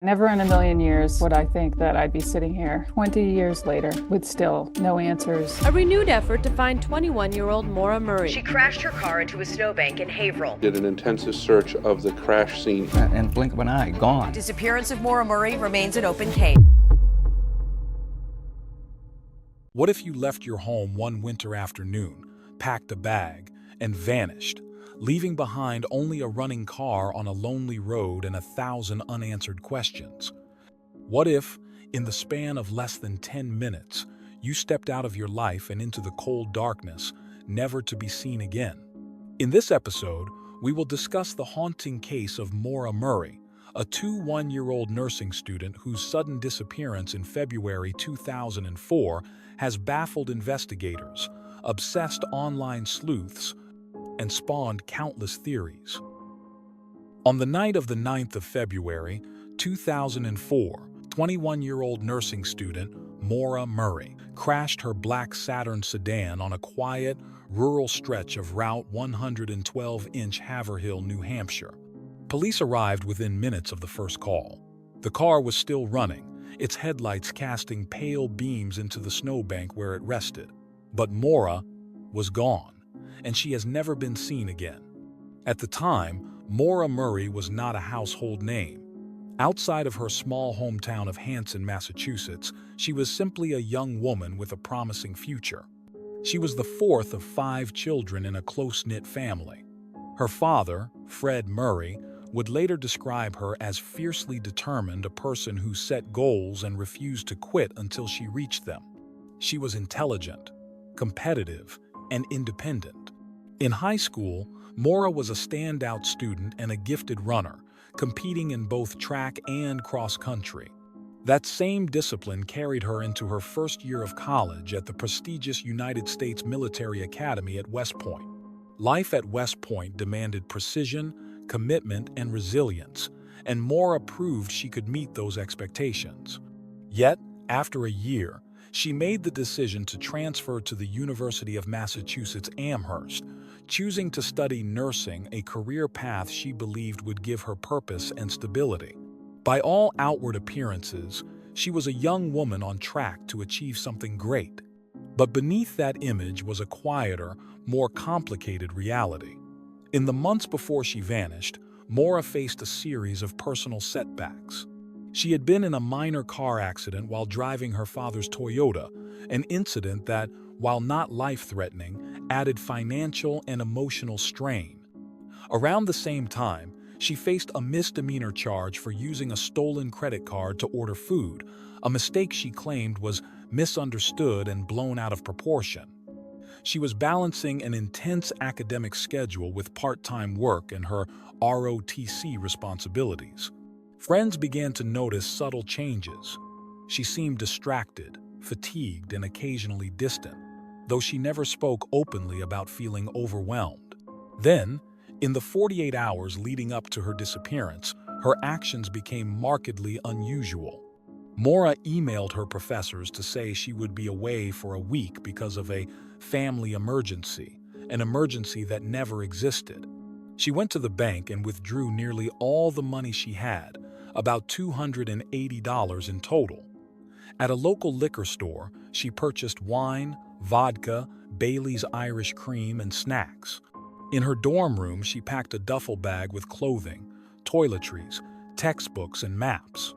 Never in a million years would I think that I'd be sitting here 20 years later with still no answers. A renewed effort to find 21-year-old Maura Murray. She crashed her car into a snowbank in Haverhill. Did an intensive search of the crash scene. And blink of an eye, gone. Disappearance of Maura Murray remains an open case. What if you left your home one winter afternoon, packed a bag, and vanished, leaving behind only a running car on a lonely road and 1,000 unanswered questions? What if, in the span of less than 10 minutes, you stepped out of your life and into the cold darkness, never to be seen again? In this episode, we will discuss the haunting case of Maura Murray, a 21-year-old nursing student whose sudden disappearance in February 2004 has baffled investigators, obsessed online sleuths, and spawned countless theories. On the night of the 9th of February, 2004, 21-year-old nursing student Maura Murray crashed her black Saturn sedan on a quiet, rural stretch of Route 112 Haverhill, New Hampshire. Police arrived within minutes of the first call. The car was still running, its headlights casting pale beams into the snowbank where it rested. But Maura was gone, and she has never been seen again. At the time, Maura Murray was not a household name. Outside of her small hometown of Hampshire, Massachusetts, she was simply a young woman with a promising future. She was the fourth of 5 children in a close-knit family. Her father, Fred Murray, would later describe her as fiercely determined, a person who set goals and refused to quit until she reached them. She was intelligent, competitive, and independent. In high school, Maura was a standout student and a gifted runner, competing in both track and cross-country. That same discipline carried her into her first year of college at the prestigious United States Military Academy at West Point. Life at West Point demanded precision, commitment, and resilience, and Maura proved she could meet those expectations. Yet, after a year, she made the decision to transfer to the University of Massachusetts Amherst, choosing to study nursing, a career path she believed would give her purpose and stability. By all outward appearances, she was a young woman on track to achieve something great. But beneath that image was a quieter, more complicated reality. In the months before she vanished, Maura faced a series of personal setbacks. She had been in a minor car accident while driving her father's Toyota, an incident that, while not life-threatening, added financial and emotional strain. Around the same time, she faced a misdemeanor charge for using a stolen credit card to order food, a mistake she claimed was misunderstood and blown out of proportion. She was balancing an intense academic schedule with part-time work and her ROTC responsibilities. Friends began to notice subtle changes. She seemed distracted, fatigued, and occasionally distant, though she never spoke openly about feeling overwhelmed. Then, in the 48 hours leading up to her disappearance, her actions became markedly unusual. Maura emailed her professors to say she would be away for a week because of a family emergency, an emergency that never existed. She went to the bank and withdrew nearly all the money she had, about $280 in total. At a local liquor store, she purchased wine, vodka, Bailey's Irish cream, and snacks. In her dorm room, she packed a duffel bag with clothing, toiletries, textbooks, and maps.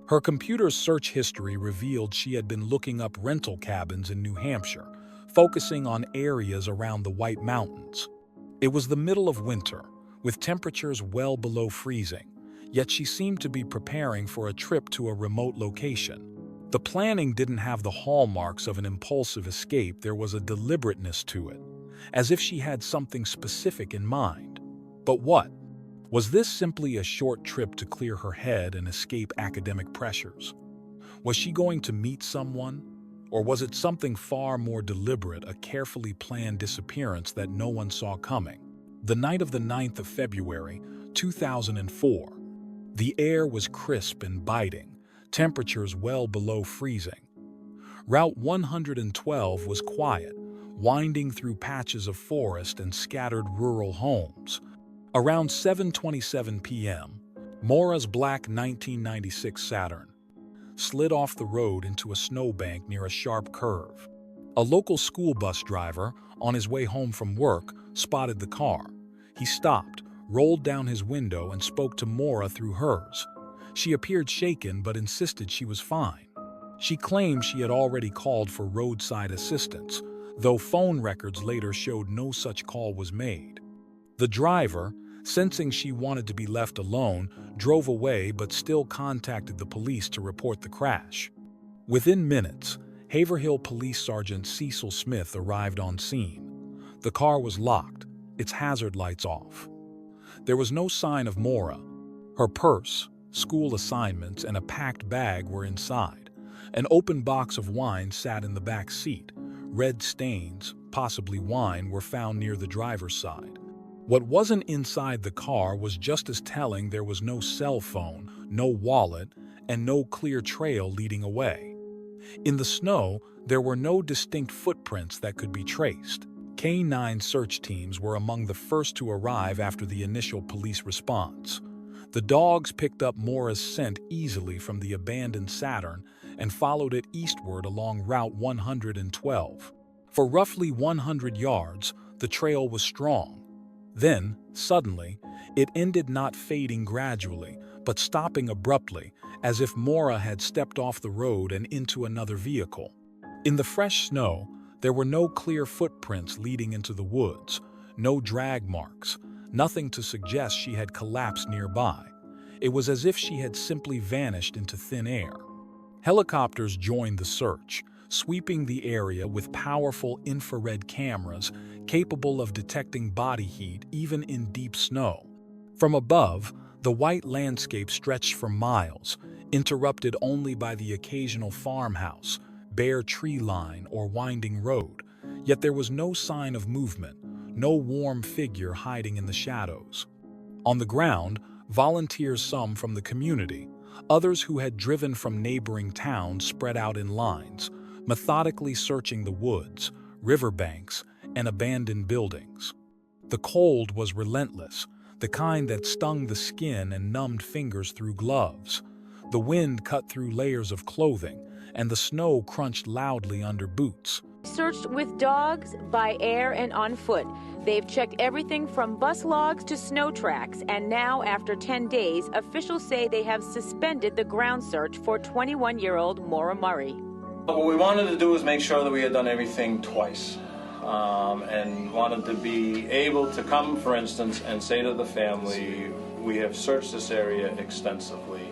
Her computer's search history revealed she had been looking up rental cabins in New Hampshire, focusing on areas around the White Mountains. It was the middle of winter, with temperatures well below freezing, yet she seemed to be preparing for a trip to a remote location. The planning didn't have the hallmarks of an impulsive escape. There was a deliberateness to it, as if she had something specific in mind. But what? Was this simply a short trip to clear her head and escape academic pressures? Was she going to meet someone? Or was it something far more deliberate, a carefully planned disappearance that no one saw coming? The night of the 9th of February, 2004. The air was crisp and biting, temperatures well below freezing. Route 112 was quiet, winding through patches of forest and scattered rural homes. Around 7:27 p.m., Maura's black 1996 Saturn slid off the road into a snowbank near a sharp curve. A local school bus driver, on his way home from work, spotted the car. He stopped, rolled down his window, and spoke to Maura through hers. She appeared shaken but insisted she was fine. She claimed she had already called for roadside assistance, though phone records later showed no such call was made. The driver, sensing she wanted to be left alone, drove away but still contacted the police to report the crash. Within minutes, Haverhill Police Sergeant Cecil Smith arrived on scene. The car was locked, its hazard lights off. There was no sign of Maura. Her purse, school assignments, and a packed bag were inside. An open box of wine sat in the back seat. Red stains, possibly wine, were found near the driver's side. What wasn't inside the car was just as telling. There was no cell phone, no wallet, and no clear trail leading away. In the snow, there were no distinct footprints that could be traced. K-9 search teams were among the first to arrive after the initial police response. The dogs picked up Maura's scent easily from the abandoned Saturn and followed it eastward along Route 112. For roughly 100 yards, the trail was strong. Then, suddenly, it ended, not fading gradually, but stopping abruptly, as if Maura had stepped off the road and into another vehicle. In the fresh snow, there were no clear footprints leading into the woods, no drag marks, nothing to suggest she had collapsed nearby. It was as if she had simply vanished into thin air. Helicopters joined the search, sweeping the area with powerful infrared cameras capable of detecting body heat even in deep snow. From above, the white landscape stretched for miles, interrupted only by the occasional farmhouse, bare tree line, or winding road. Yet there was no sign of movement, no warm figure hiding in the shadows. On the ground, volunteers, some from the community, others who had driven from neighboring towns, spread out in lines, methodically searching the woods, riverbanks, and abandoned buildings. The cold was relentless, the kind that stung the skin and numbed fingers through gloves. The wind cut through layers of clothing, and the snow crunched loudly under boots. Searched with dogs, by air, and on foot. They've checked everything from bus logs to snow tracks, and now, after 10 days, officials say they have suspended the ground search for 21-year-old Maura Murray. What we wanted to do was make sure that we had done everything twice, and wanted to be able to come, for instance, and say to the family, we have searched this area extensively,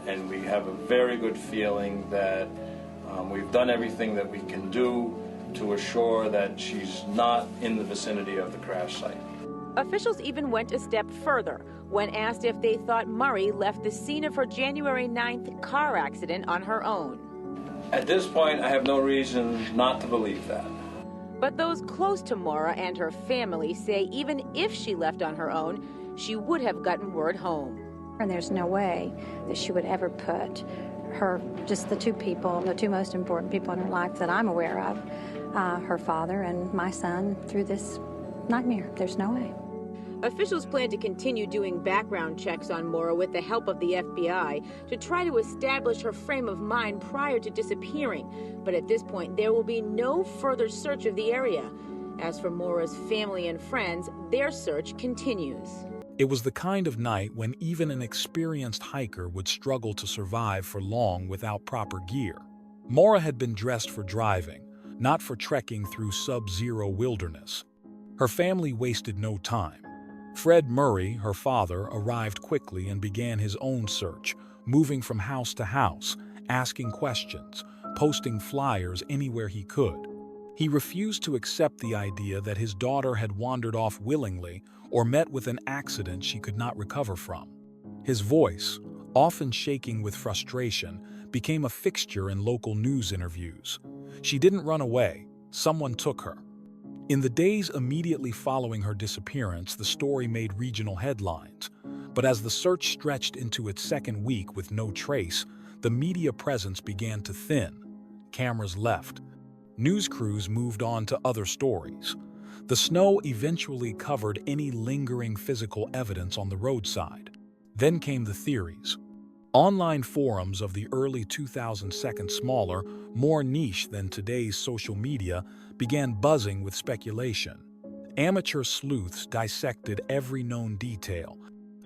and we have a very good feeling that we've done everything that we can do to assure that she's not in the vicinity of the crash site. Officials even went a step further when asked if they thought Murray left the scene of her January 9th car accident on her own. At this point, I have no reason not to believe that. But those close to Maura and her family say even if she left on her own, she would have gotten word home. And there's no way that she would ever put her, just the two people, the two most important people in her life that I'm aware of, her father and my son, through this nightmare. There's no way. Officials plan to continue doing background checks on Maura with the help of the FBI to try to establish her frame of mind prior to disappearing. But at this point, there will be no further search of the area. As for Maura's family and friends, their search continues. It was the kind of night when even an experienced hiker would struggle to survive for long without proper gear. Maura had been dressed for driving, not for trekking through sub-zero wilderness. Her family wasted no time. Fred Murray, her father, arrived quickly and began his own search, moving from house to house, asking questions, posting flyers anywhere he could. He refused to accept the idea that his daughter had wandered off willingly or met with an accident she could not recover from. His voice, often shaking with frustration, became a fixture in local news interviews. She didn't run away, someone took her. In the days immediately following her disappearance, the story made regional headlines. But as the search stretched into its second week with no trace, the media presence began to thin. Cameras left. News crews moved on to other stories. The snow eventually covered any lingering physical evidence on the roadside. Then came the theories. Online forums of the early 2000s, smaller, more niche than today's social media, began buzzing with speculation. Amateur sleuths dissected every known detail.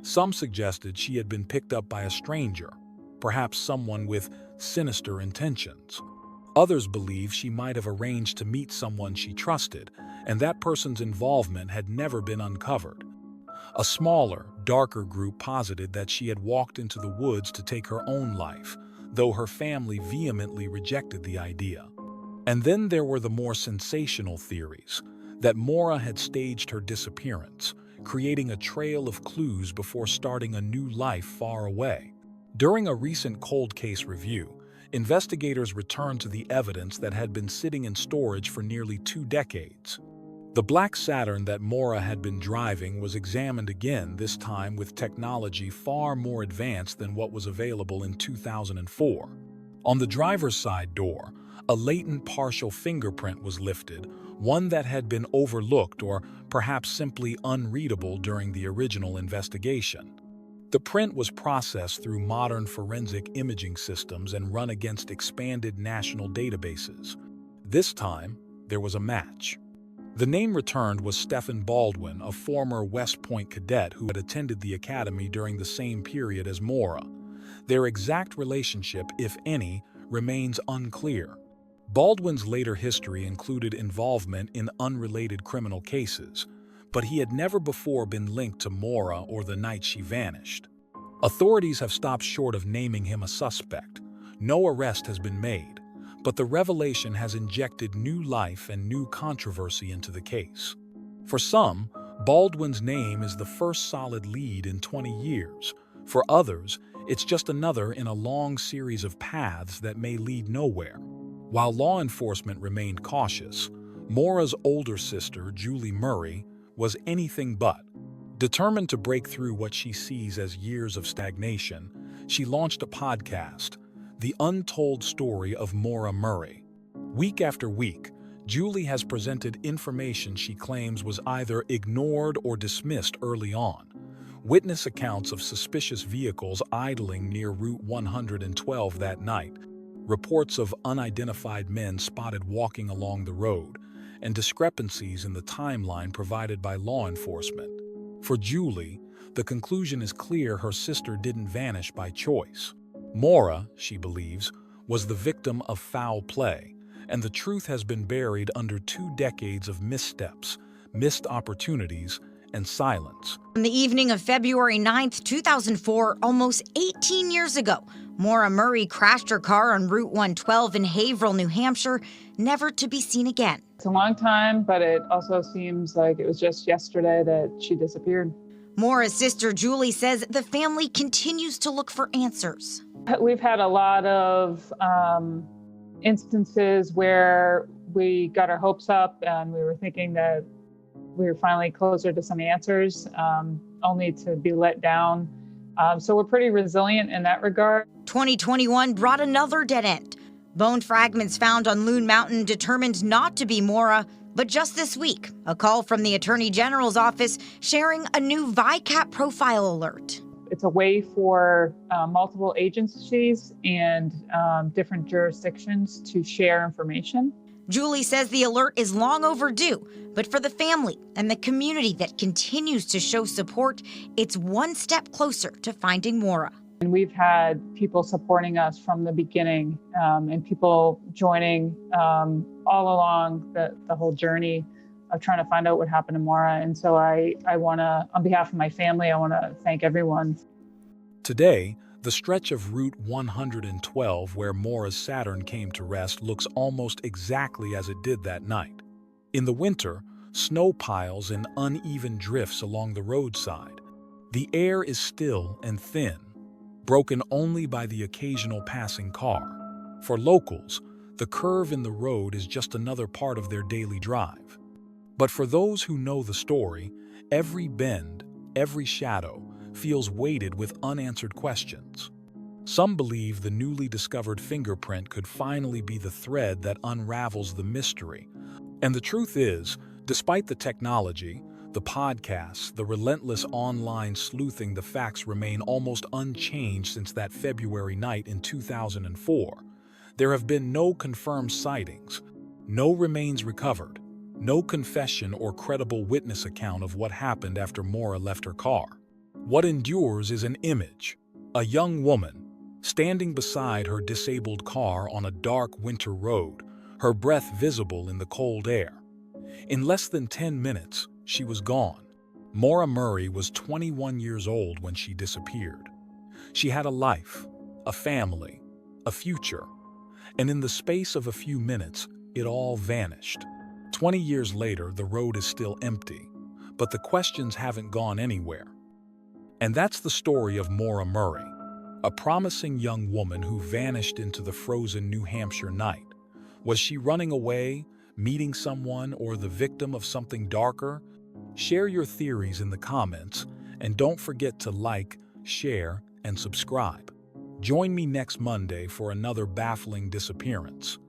Some suggested she had been picked up by a stranger, perhaps someone with sinister intentions. Others believed she might have arranged to meet someone she trusted, and that person's involvement had never been uncovered. A smaller, darker group posited that she had walked into the woods to take her own life, though her family vehemently rejected the idea. And then there were the more sensational theories, that Maura had staged her disappearance, creating a trail of clues before starting a new life far away. During a recent cold case review, investigators returned to the evidence that had been sitting in storage for nearly 2 decades. The black Saturn that Maura had been driving was examined again, this time with technology far more advanced than what was available in 2004. On the driver's side door, a latent partial fingerprint was lifted, one that had been overlooked or perhaps simply unreadable during the original investigation. The print was processed through modern forensic imaging systems and run against expanded national databases. This time, there was a match. The name returned was Stephen Baldwin, a former West Point cadet who had attended the academy during the same period as Maura. Their exact relationship, if any, remains unclear. Baldwin's later history included involvement in unrelated criminal cases, but he had never before been linked to Maura or the night she vanished. Authorities have stopped short of naming him a suspect. No arrest has been made, but the revelation has injected new life and new controversy into the case. For some, Baldwin's name is the first solid lead in 20 years. For others, it's just another in a long series of paths that may lead nowhere. While law enforcement remained cautious, Maura's older sister, Julie Murray, was anything but. Determined to break through what she sees as years of stagnation, she launched a podcast, The Untold Story of Maura Murray. Week after week, Julie has presented information she claims was either ignored or dismissed early on. Witness accounts of suspicious vehicles idling near Route 112 that night, reports of unidentified men spotted walking along the road, and discrepancies in the timeline provided by law enforcement. For Julie, the conclusion is clear: her sister didn't vanish by choice. Maura, she believes, was the victim of foul play, and the truth has been buried under 2 decades of missteps, missed opportunities, and silence. On the evening of February 9th, 2004, almost 18 years ago, Maura Murray crashed her car on Route 112 in Haverhill, New Hampshire, never to be seen again. It's a long time, but it also seems like it was just yesterday that she disappeared. Maura's sister Julie says the family continues to look for answers. We've had a lot of instances where we got our hopes up and we were thinking that we were finally closer to some answers, only to be let down. So we're pretty resilient in that regard. 2021 brought another dead end. Bone fragments found on Loon Mountain determined not to be Maura, but just this week, a call from the Attorney General's office sharing a new VICAP profile alert. It's a way for multiple agencies and different jurisdictions to share information. Julie says the alert is long overdue, but for the family and the community that continues to show support, it's one step closer to finding Maura. And we've had people supporting us from the beginning, and people joining all along the whole journey of trying to find out what happened to Maura. And so I want to, on behalf of my family, I want to thank everyone. Today, the stretch of Route 112 where Maura's Saturn came to rest looks almost exactly as it did that night. In the winter, snow piles in uneven drifts along the roadside. The air is still and thin, broken only by the occasional passing car. For locals, the curve in the road is just another part of their daily drive. But for those who know the story, every bend, every shadow, feels weighted with unanswered questions. Some believe the newly discovered fingerprint could finally be the thread that unravels the mystery. And the truth is, despite the technology, The podcasts, the relentless online sleuthing, the facts remain almost unchanged since that February night in 2004. There have been no confirmed sightings, no remains recovered, no confession or credible witness account of what happened after Maura left her car. What endures is an image, a young woman standing beside her disabled car on a dark winter road, her breath visible in the cold air. In less than 10 minutes, she was gone. Maura Murray was 21 years old when she disappeared. She had a life, a family, a future, and in the space of a few minutes, it all vanished. 20 years later, the road is still empty, but the questions haven't gone anywhere. And that's the story of Maura Murray, a promising young woman who vanished into the frozen New Hampshire night. Was she running away, meeting someone, or the victim of something darker? Share your theories in the comments, and don't forget to like, share, and subscribe. Join me next Monday for another baffling disappearance.